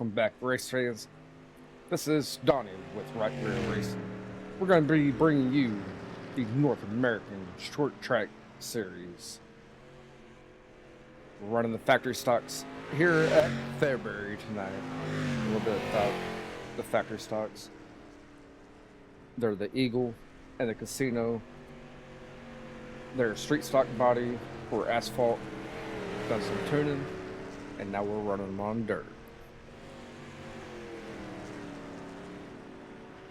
Welcome back, race fans. This is Donnie with Right Rear Racing. We're going to be bringing you the North American Short Track Series. We're running the factory stocks here at Fairbury tonight. A little bit about the factory stocks. They're the Eagle and the Casino. They're a street stock body for asphalt. Done some tuning, and now we're running them on dirt.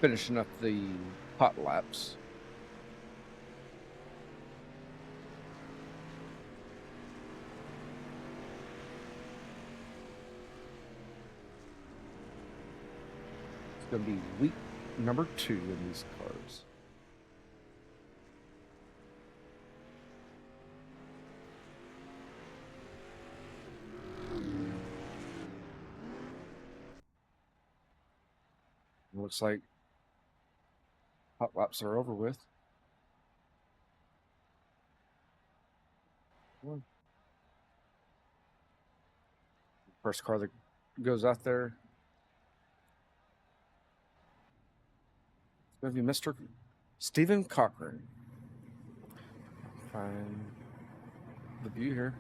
Finishing up the hot laps. It's going to be week number 2 in these cars. Looks like hot laps are over with. First car that goes out there. It's going to be Mr. Stephen Cochran. Find the view here.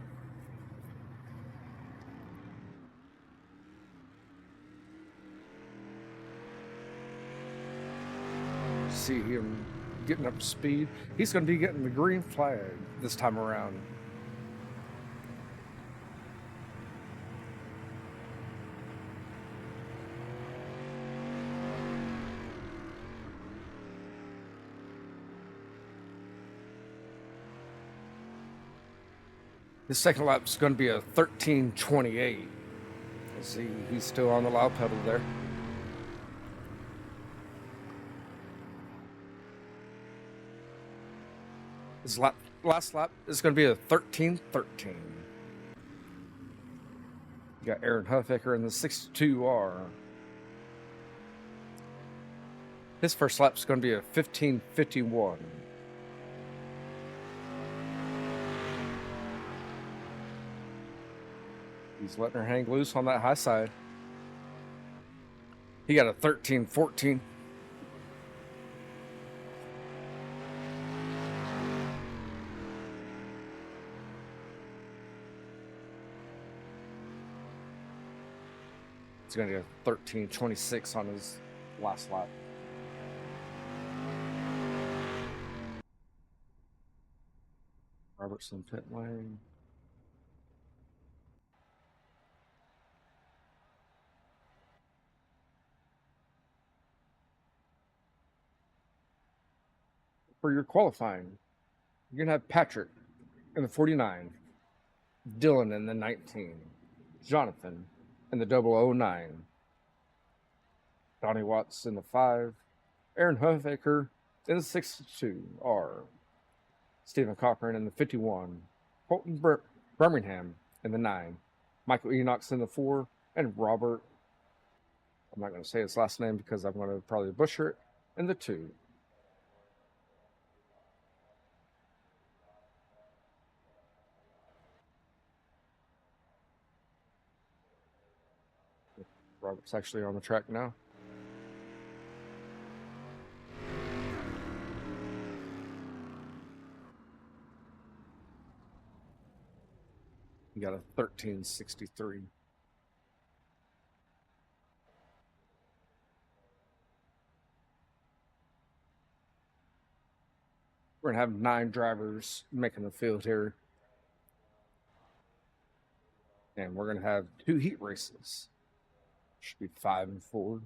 See him getting up to speed. He's going to be getting the green flag this time around. His second lap is going to be a 13:28. See, he's still on the loud pedal there. His last lap is going to be a 13:13. You got Aaron Huffaker in the 62R. His first lap is going to be a 15:51. He's letting her hang loose on that high side. He got a 13:14. He's going to get a 13:26 on his last lap. Robertson pit lane. For your qualifying, you're going to have Patrick in the 49, Dylan in the 19, Jonathan in the 009, Donnie Watts in the 5, Aaron Huffaker in the 62R, Stephen Cochran in the 51, Colton Birmingham in the 9, Michael Enox in the 4, and Robert, I'm not going to say his last name because I'm going to probably butcher it, in the 2. Robert's actually on the track now. You got a 13:63. We're going to have 9 drivers making the field here. And we're going to have 2 heat races. Should be 5 and 4.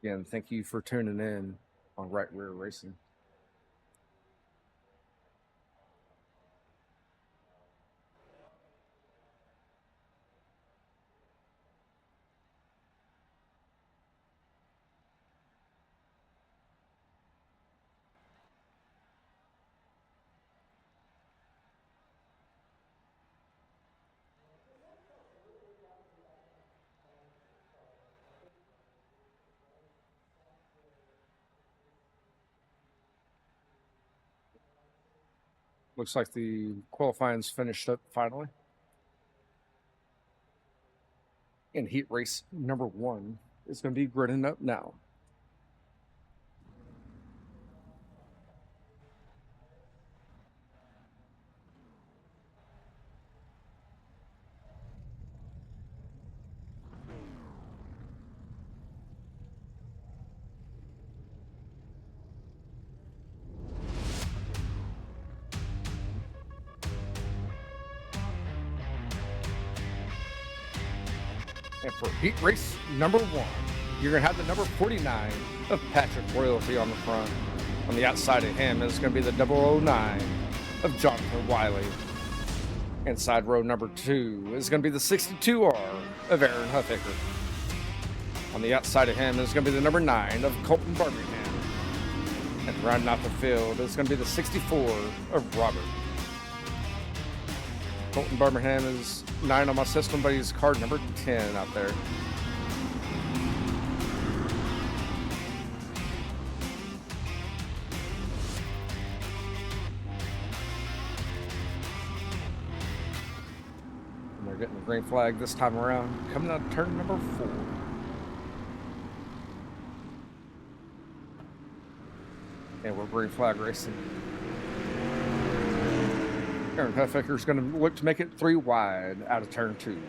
Again, thank you for tuning in on Right Rear Racing. Looks like the qualifying's finished up finally. And heat race number 1 is going to be gridding up now. And for heat race number 1, you're going to have the number 49 of Patrick Royalty on the front. On the outside of him is going to be the 009 of Jonathan Wiley. Inside row number 2 is going to be the 62R of Aaron Huffaker. On the outside of him is going to be the number 9 of Colton Birmingham. And rounding out the field is going to be the 64 of Robert. Colton Birmingham is 9 on my system, but he's card number 10 out there. And they're getting the green flag this time around, coming out of turn number 4. And we're green flag racing. Aaron Huffaker's going to look to make it 3 wide out of turn 2.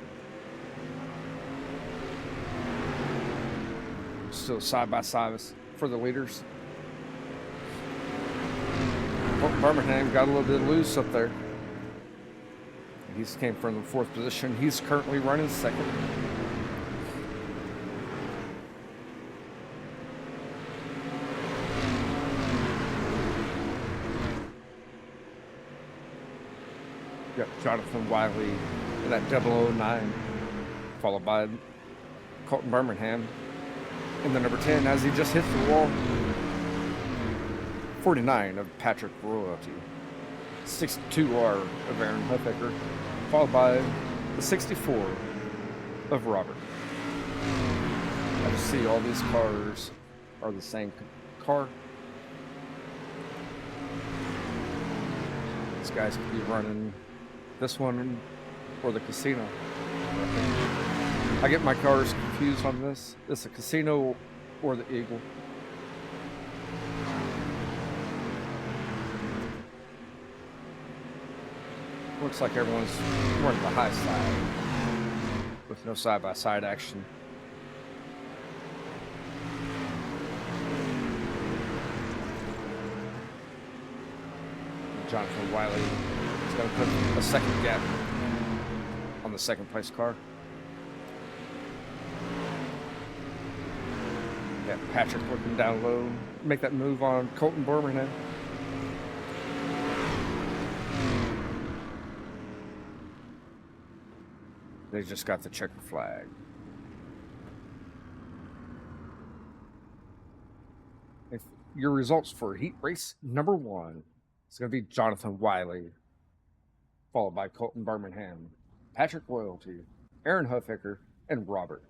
Still side by side for the leaders. Colton Birmingham got a little bit loose up there. He's came from the 4th position. He's currently running 2nd. Got Jonathan Wiley in that 009, followed by Colton Birmingham in the number 10 as he just hits the wall. 49 of Patrick Royalty, 62R of Aaron Huffaker, followed by the 64 of Robert. I just see all these cars are the same car. These guys could be running this one or the casino. I get my cars confused on this. It's a casino or the Eagle. Looks like everyone's running the high side with no side-by-side action. Jonathan Wiley is going to put a second gap on the second place car. Yeah, Patrick looking down low, make that move on Colton Birmingham. They just got the checker flag. If your results for heat race number 1 is going to be Jonathan Wiley, followed by Colton Birmingham, Patrick Royalty, Aaron Huffaker, and Robert.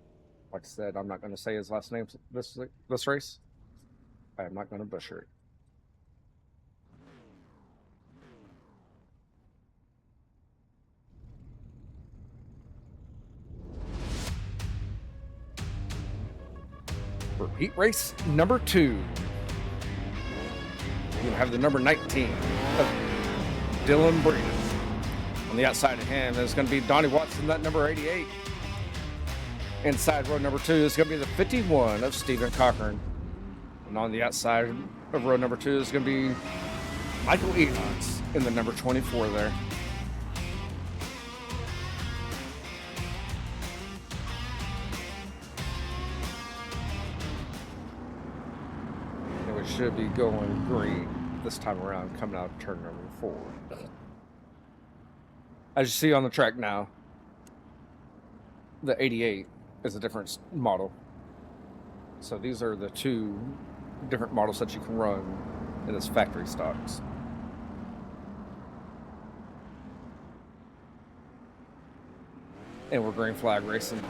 Like I said, I'm not going to say his last name this race. I am not going to butcher it. For heat race number 2, you have the number 19 of Dylan Breeden. On the outside of him is going to be Donnie Watson, that number 88. Inside row number 2 is going to be the 51 of Stephen Cochran. And on the outside of row number 2 is going to be Michael Enox in the number 24 there. And we should be going green this time around, coming out of turn number 4. As you see on the track now, the 88 is a different model. So these are the 2 different models that you can run in this factory stocks. And we're green flag racing.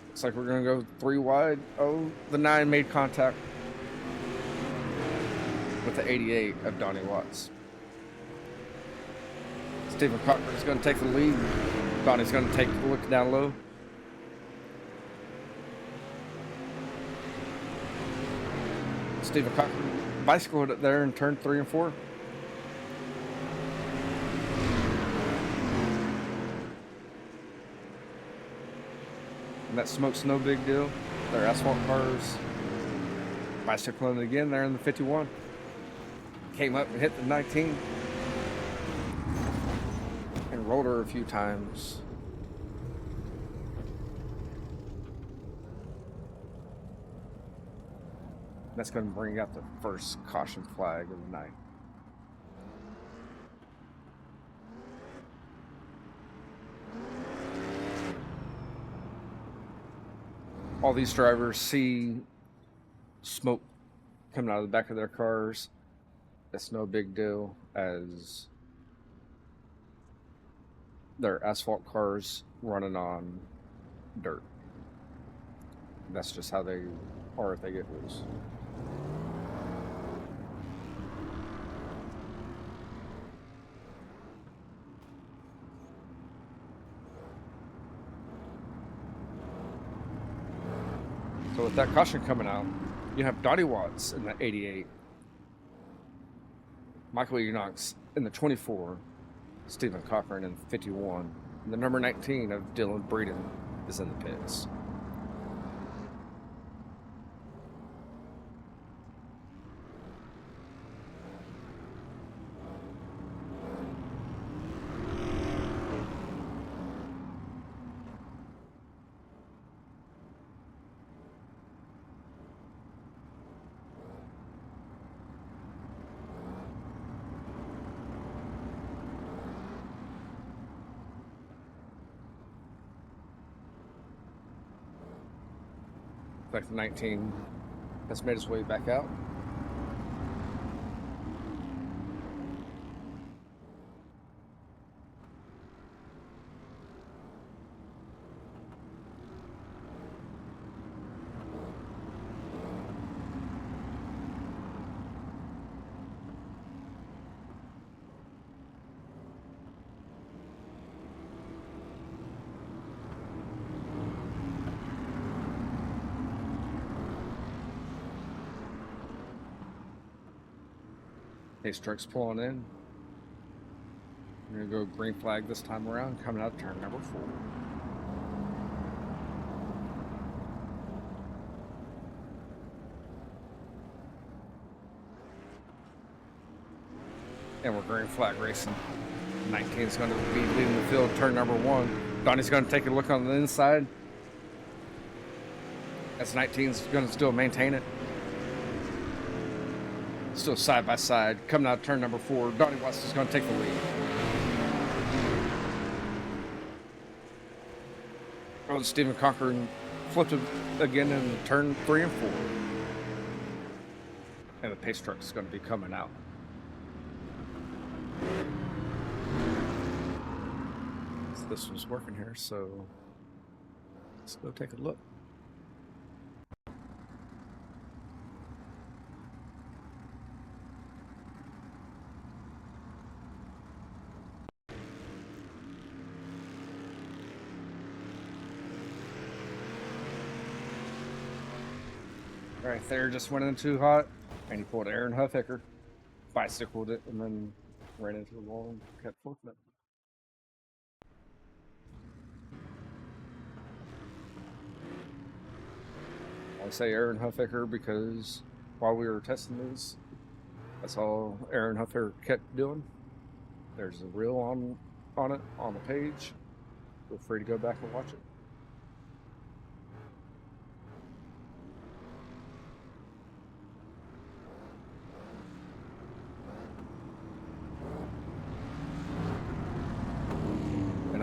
Looks like we're going to go 3 wide. Oh, the 9 made contact. with the 88 of Donnie Watts. Stephen Cochran is going to take the lead. Donnie's going to take a look down low. Stephen Cochran bicycled it there in turn 3 and 4. And that smoke's no big deal. They're asphalt cars. Bicycling again there in the 51. Came up and hit the 19. And rolled her a few times. That's going to bring out the first caution flag of the night. All these drivers see smoke coming out of the back of their cars. That's no big deal, as they're asphalt cars running on dirt. That's just how they are if they get loose. So with that caution coming out, you have Donnie Watts in the 88, Michael Enox in the 24, Stephen Cochran in the 51, and the number 19 of Dylan Breeden is in the pits. Like the 19 has made its way back out. Pace truck's pulling in. We're going to go green flag this time around, coming out turn number 4. And we're green flag racing. 19 is going to be leading the field, turn number 1. Donnie's going to take a look on the inside. As 19 is going to still maintain it. Still side by side, coming out turn number 4. Donnie Watts is going to take the lead. Oh, Stephen Cochran flipped it again in turn 3 and 4. And the pace truck is going to be coming out. So this was working here, so let's go take a look. Right there, just went in too hot, and he pulled Aaron Hufficker, bicycled it, and then ran into the wall and kept flipping it. I say Aaron Hufficker because while we were testing these, that's all Aaron Hufficker kept doing. There's a reel on it on the page. Feel free to go back and watch it.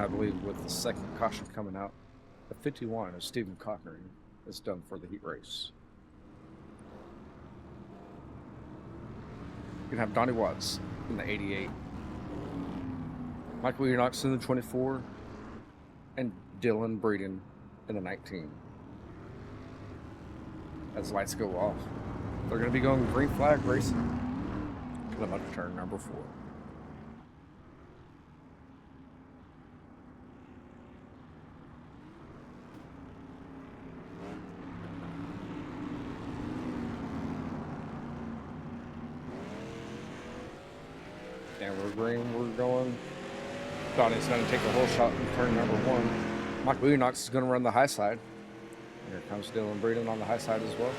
I believe with the second caution coming out, the 51 of Stephen Cochran is done for the heat race. You can have Donnie Watts in the 88, Michael Enox in the 24, and Dylan Breeden in the 19. As lights go off, they're going to be going green flag racing. Come out to turn number 4. And we're green, we're going. Donnie's going to take the whole shot in turn number 1. Michael Enox is going to run the high side. Here comes Dylan Breeden on the high side as well.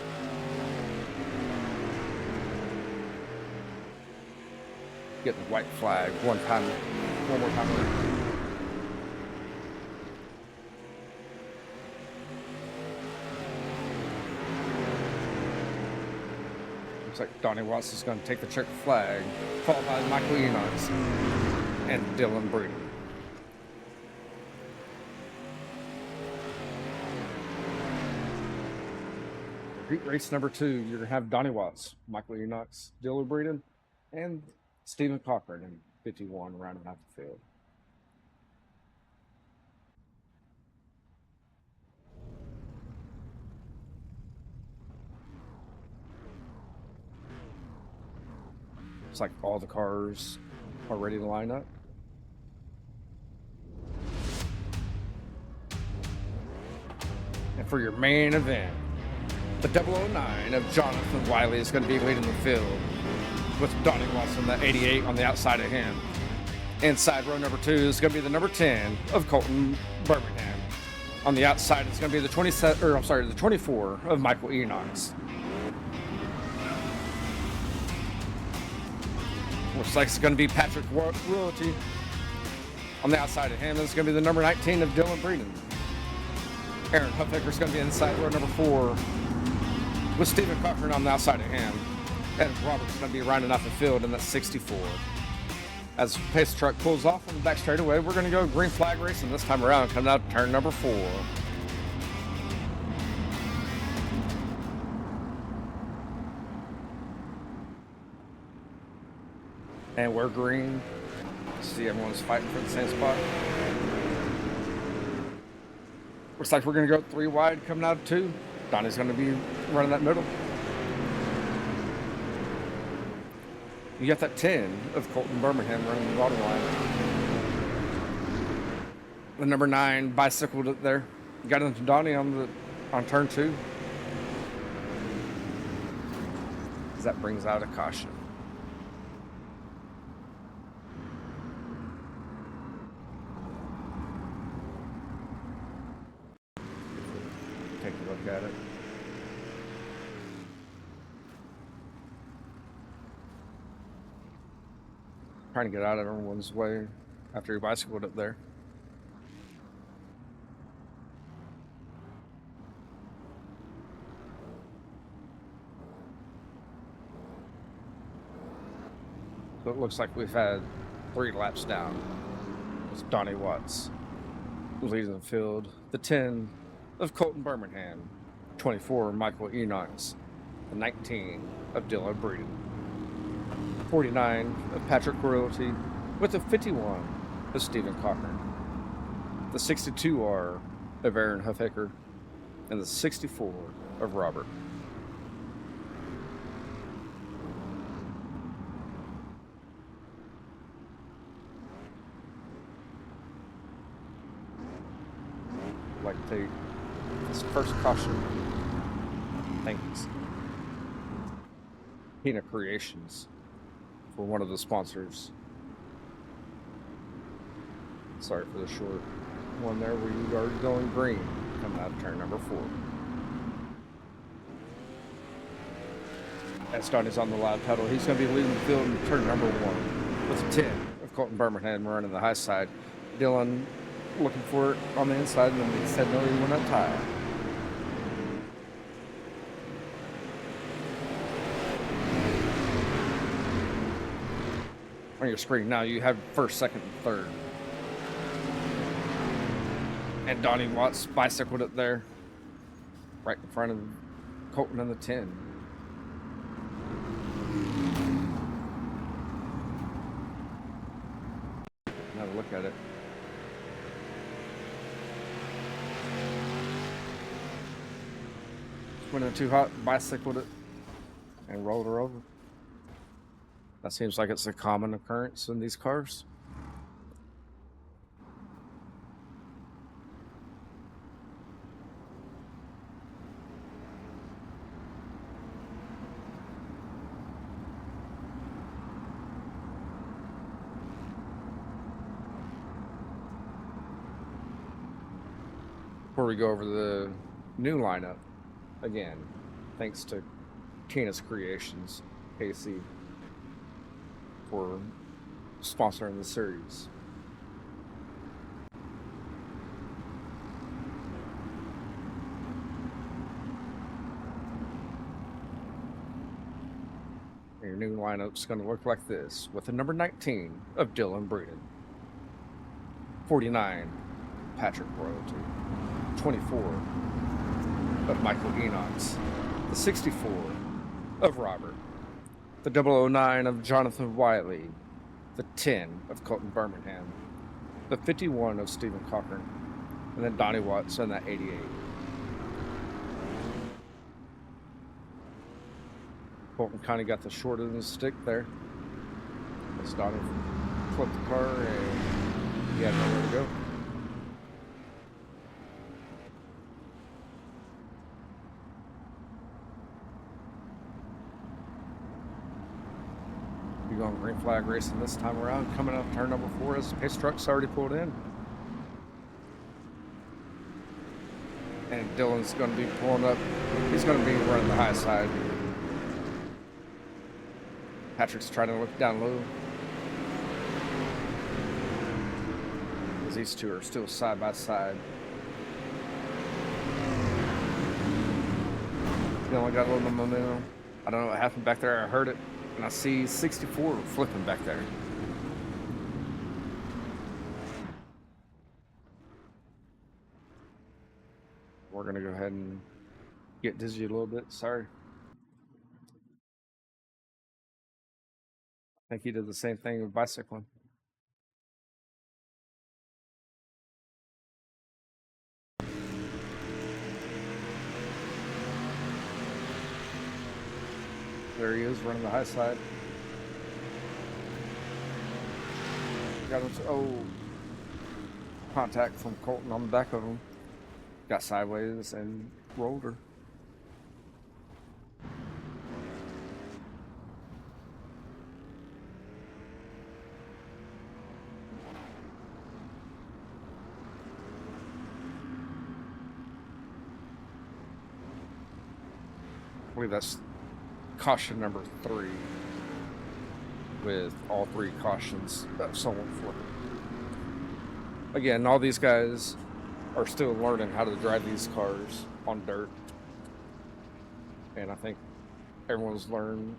Get the white flag one more time around. Looks like Donnie Watts is going to take the check flag, followed by Michael Enox and Dylan Breeden. Race number 2, you're going to have Donnie Watts, Michael Enox, Dylan Breeden, and Stephen Cochran in 51 rounding out the field. It's like all the cars are ready to line up. And for your main event, the 009 of Jonathan Wiley is going to be leading the field with Donnie Watson, the 88, on the outside of him. Inside row number 2 is going to be the number 10 of Colton Birmingham. On the outside, it's going to be the 24 of Michael Enox. Looks like it's going to be Patrick Royalty. On the outside of him, it's going to be the number 19 of Dylan Breeden. Aaron Huffaker's going to be inside row number 4 with Stephen Cochran on the outside of him. And Robert's going to be rounding out the field in that 64. As the pace truck pulls off on the back straightaway, we're going to go green flag racing this time around, coming out turn number 4. And we're green. See, everyone's fighting for the same spot. Looks like we're going to go 3 wide coming out of 2. Donnie's going to be running that middle. You got that 10 of Colton Birmingham running the bottom line. The number 9 bicycled it there. Got into Donnie on turn 2. As that brings out a caution. Take a look at it. Trying to get out of everyone's way after he bicycled up there. So it looks like we've had 3 laps down. It's Donnie Watts leading the field. The 10 of Colton Birmingham, 24 Michael Enox, the 19 of Dylan Breeden, 49 of Patrick Royalty, with the 51 of Stephen Cochran, the 62R of Aaron Huffaker, and the 64 of Robert. I'd like to take this first caution. Thanks. Pina Creations for one of the sponsors. Sorry for the short one there. We are going green coming out of turn number 4. As Donnie's on the loud pedal, he's going to be leading the field in turn number 1 with a 10 of Colton Birmingham running the high side. Dylan looking for it on the inside, and then he said no, he went up high. On your screen now, you have first, second, and third. And Donnie Watts bicycled it there, right in front of Colton and the 10. Have a look at it. Went in too hot, bicycled it, and rolled her over. That seems like it's a common occurrence in these cars. Before we go over the new lineup, again, thanks to N.A.S.T.S Creations, KC, for sponsoring the series. Your new lineup's going to look like this, with the number 19 of Dylan Breeden, 49 Patrick Royalty, 24 of Michael Enox, the 64 of Robert, the 009 of Jonathan Wiley, the 10 of Colton Birmingham, the 51 of Stephen Cochran, and then Donnie Watts on that 88. Colton kind of got the short end of the stick there. As Donnie flipped the car and he had nowhere to go. We're going green flag racing this time around. Coming up turn number 4 as the pace truck's already pulled in. And Dylan's going to be pulling up. He's going to be running the high side. Patrick's trying to look down low. As these two are still side by side. Dylan got a little bit of momentum. I don't know what happened back there. I heard it. And I see 64 flipping back there. We're going to go ahead and get dizzy a little bit. Sorry. I think he did the same thing with bicycling. There he is, running the high side. Got contact from Colton on the back of him. Got sideways and rolled her. I believe that's caution number 3, with all 3 cautions someone flipping. Again, all these guys are still learning how to drive these cars on dirt, and I think everyone's learned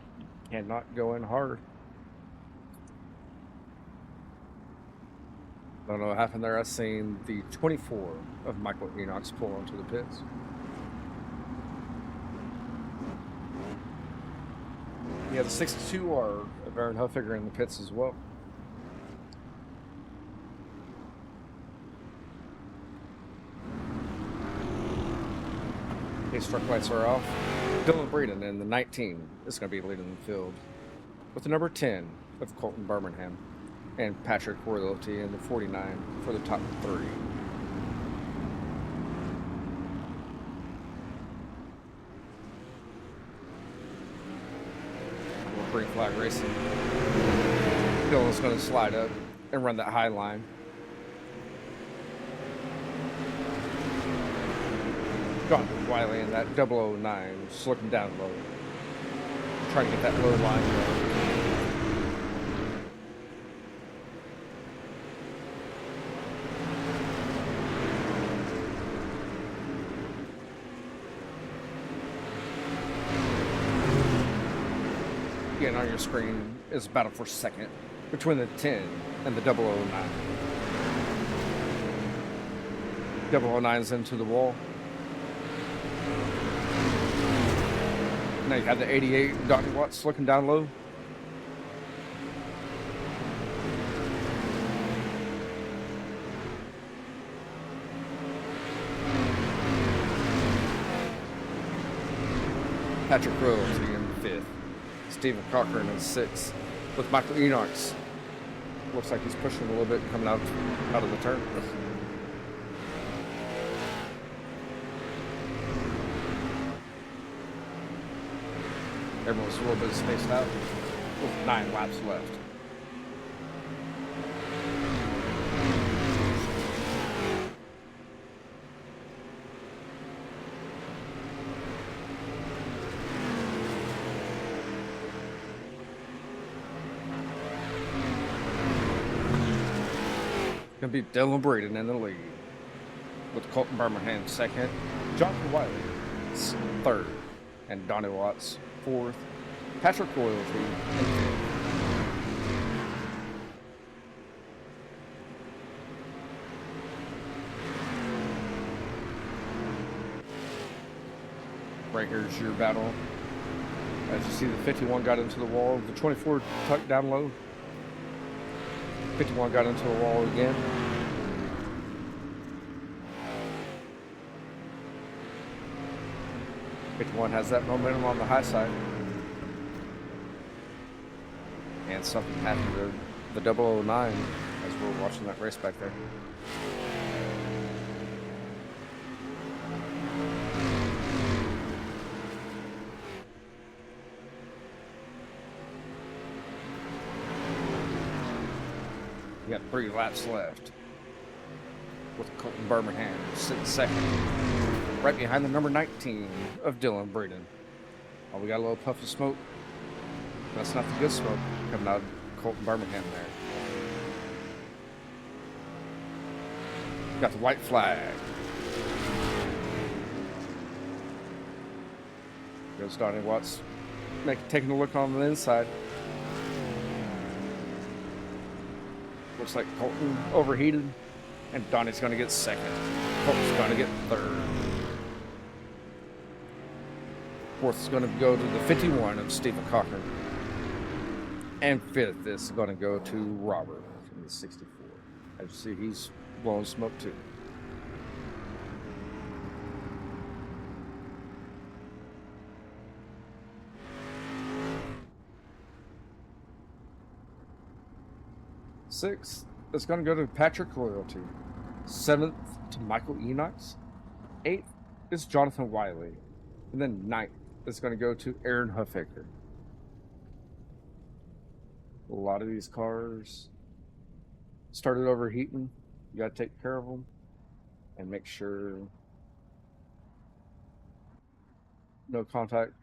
cannot go in hard. Don't know what happened there. I seen the 24 of Michael Enox pull onto the pits. Yeah, the 62 are of Aaron Huffiger in the pits as well. These truck lights are off. Dylan Breeden in the 19 is going to be leading the field, with the number 10 of Colton Birmingham and Patrick Royalty in the 49 for the top 3. Green flag racing. Dylan's going to slide up and run that high line. Jonathan Wiley in that 009, just looking down low, trying to get that low line going. Again, on your screen is battle for second between the 10 and the 009. 009's into the wall. Now you have the 88, Donnie Watts looking down low. Patrick Royalty in 5th. Stephen Cochran in 6th. with Michael Enochs. Looks like he's pushing a little bit coming out of the turn. Everyone's a little bit spaced out with 9 laps left. Gonna be Dylan Braden in the lead, with Colton Birmingham second, Jonathan Wiley third, and Donnie Watts fourth, Patrick Loyalty in fifth. Right here's your battle. As you see, the 51 got into the wall, the 24 tucked down low. 51 got into the wall again. '51 has that momentum on the high side. And something happened to the 009 as we're watching that race back there. You got 3 laps left, with Colton Birmingham sitting second, right behind the number 19 of Dylan Braden. Oh, we got a little puff of smoke. That's not the good smoke coming out of Colton Birmingham there. Got the white flag. Goes Donnie Watts, taking a look on the inside. Looks like Colton overheated, and Donnie's going to get second. Colton's going to get third. Fourth is going to go to the 51 of Stephen Cochran. And fifth is going to go to Robert in the 64. As you see, he's blowing smoke too. Sixth is going to go to Patrick Loyalty. Seventh to Michael Enochs. Eighth is Jonathan Wiley. And then ninth is going to go to Aaron Huffaker. A lot of these cars started overheating. You got to take care of them and make sure no contact,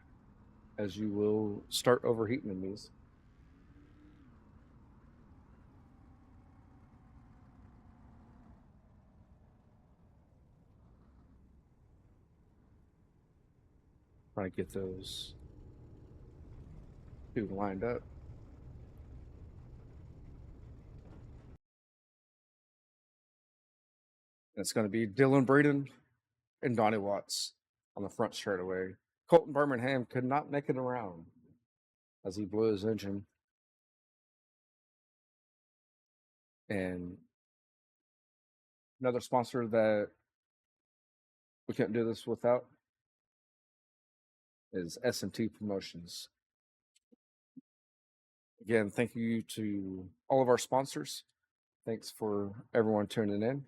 as you will start overheating in these. Trying to get those two lined up. And it's going to be Dylan Braden and Donnie Watts on the front straightaway. Colton Birmingham could not make it around as he blew his engine. And another sponsor that we couldn't do this without is S&T Promotions. Again, thank you to all of our sponsors. Thanks for everyone tuning in.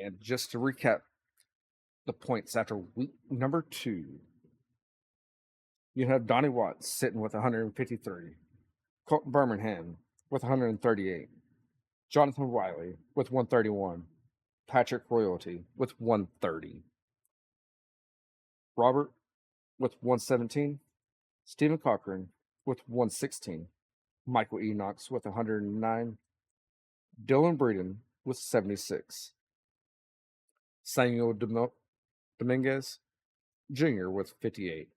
And just to recap the points after week number 2, you have Donnie Watts sitting with 153, Colton Birmingham with 138, Jonathan Wiley with 131, Patrick Royalty with 130, Robert with 117, Stephen Cochran with 116, Michael Enochs with 109, Dylan Braden with 76, Samuel Dominguez Jr. with 58,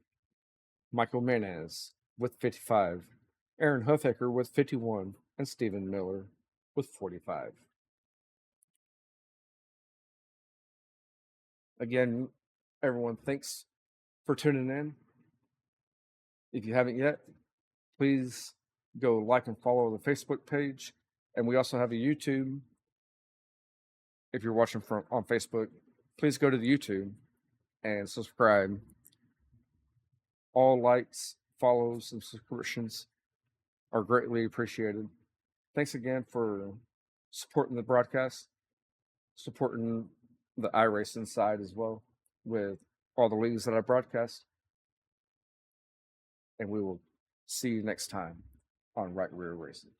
Michael N.A.S.T.S with 55, Aaron Huffaker with 51, and Stephen Miller with 45. Again, everyone, thanks for tuning in. If you haven't yet, please go like and follow the Facebook page. And we also have a YouTube If you're watching from on Facebook, please go to the YouTube and subscribe. All likes, follows, and subscriptions are greatly appreciated. Thanks again for supporting the broadcast, supporting the iRacing side as well with all the leagues that I broadcast. And we will see you next time on Right Rear Racing.